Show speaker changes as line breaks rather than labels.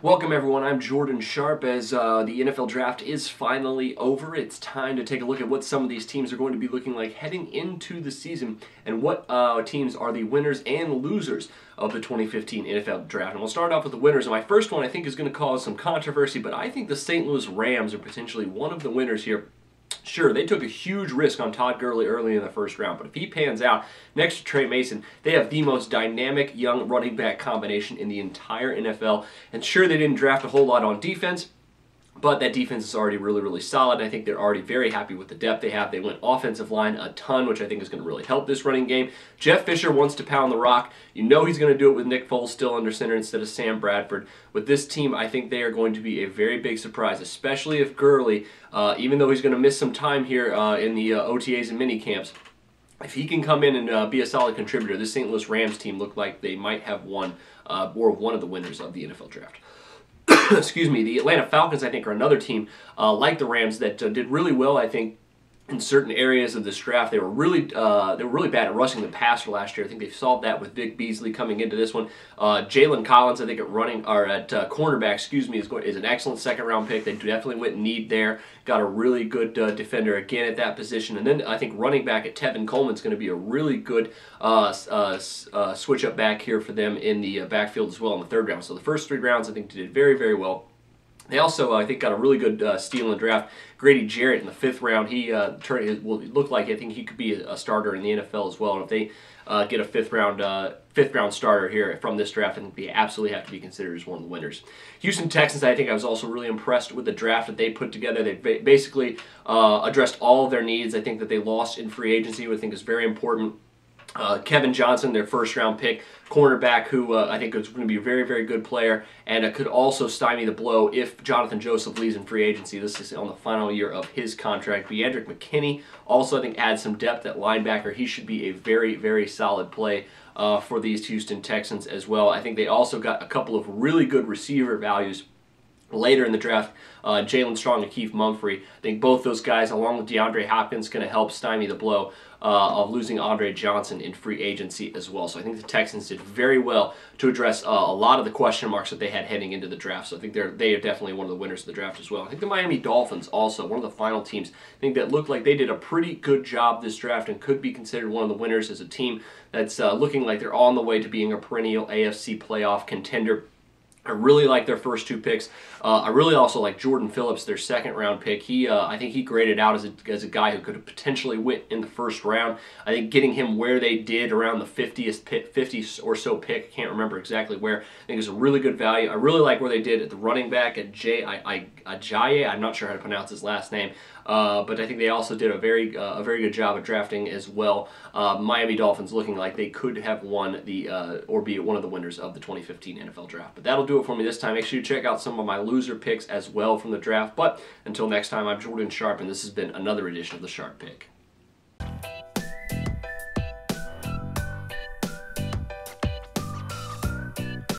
Welcome everyone, I'm Jordan Sharp. As the NFL draft is finally over, it's time to take a look at what some of these teams are going to be looking like heading into the season and what teams are the winners and losers of the 2015 NFL draft. And we'll start off with the winners. And my first one I think is going to cause some controversy, but I think the St. Louis Rams are potentially one of the winners here. Sure, they took a huge risk on Todd Gurley early in the first round, but if he pans out next to Trey Mason, they have the most dynamic young running back combination in the entire NFL. And sure, they didn't draft a whole lot on defense, but that defense is already really solid. I think they're already very happy with the depth they have. They went offensive line a ton, which I think is going to really help this running game. Jeff Fisher wants to pound the rock. You know he's going to do it with Nick Foles still under center instead of Sam Bradford. With this team, I think they are going to be a very big surprise, especially if Gurley, even though he's going to miss some time here in the OTAs and mini camps, if he can come in and be a solid contributor, this St. Louis Rams team looked like they might have won or one of the winners of the NFL draft. Excuse me, the Atlanta Falcons, I think, are another team like the Rams that did really well, I think, in certain areas of this draft. They were really bad at rushing the passer last year. I think they've solved that with Vic Beasley coming into this one. Jalen Collins, I think, at cornerback, is an excellent second-round pick. They definitely went need there. Got a really good defender again at that position. And then I think running back at Tevin Coleman is going to be a really good switch-up back here for them in the backfield as well in the third round. So the first 3 rounds, I think, they did very well. They also, I think, got a really good steal in the draft. Grady Jarrett in the 5th round. He looked like I think he could be a starter in the NFL as well. And if they get a fifth round starter here from this draft, I think they absolutely have to be considered as one of the winners. Houston Texans, I think I was also really impressed with the draft that they put together. They basically addressed all of their needs. I think that they lost in free agency, which I think is very important. Kevin Johnson, their first-round pick, cornerback, who I think is going to be a very good player, and could also stymie the blow if Jonathan Joseph leaves in free agency. This is on the final year of his contract. Beandrick McKinney also, I think, adds some depth at linebacker. He should be a very solid play for these Houston Texans as well. I think they also got a couple of really good receiver values later in the draft, Jalen Strong and Keith Mumphrey. I think both those guys, along with DeAndre Hopkins, going to help stymie the blow of losing Andre Johnson in free agency as well. So I think the Texans did very well to address a lot of the question marks that they had heading into the draft. So I think they are definitely one of the winners of the draft as well. I think the Miami Dolphins also, one of the final teams, I think that looked like they did a pretty good job this draft and could be considered one of the winners as a team that's looking like they're on the way to being a perennial AFC playoff contender. I really like their first 2 picks. I really also like Jordan Phillips, their second-round pick. I think he graded out as a guy who could have potentially went in the first round. I think getting him where they did, around the 50 or so pick, I can't remember exactly where, I think is a really good value. I really like where they did at the running back at Ajayi. I'm not sure how to pronounce his last name. But I think they also did a very good job at drafting as well. Miami Dolphins looking like they could have won or be one of the winners of the 2015 NFL draft. But that'll do it for me this time. Make sure you check out some of my loser picks as well from the draft. But until next time, I'm Jordan Sharp, and this has been another edition of the Sharp Pick.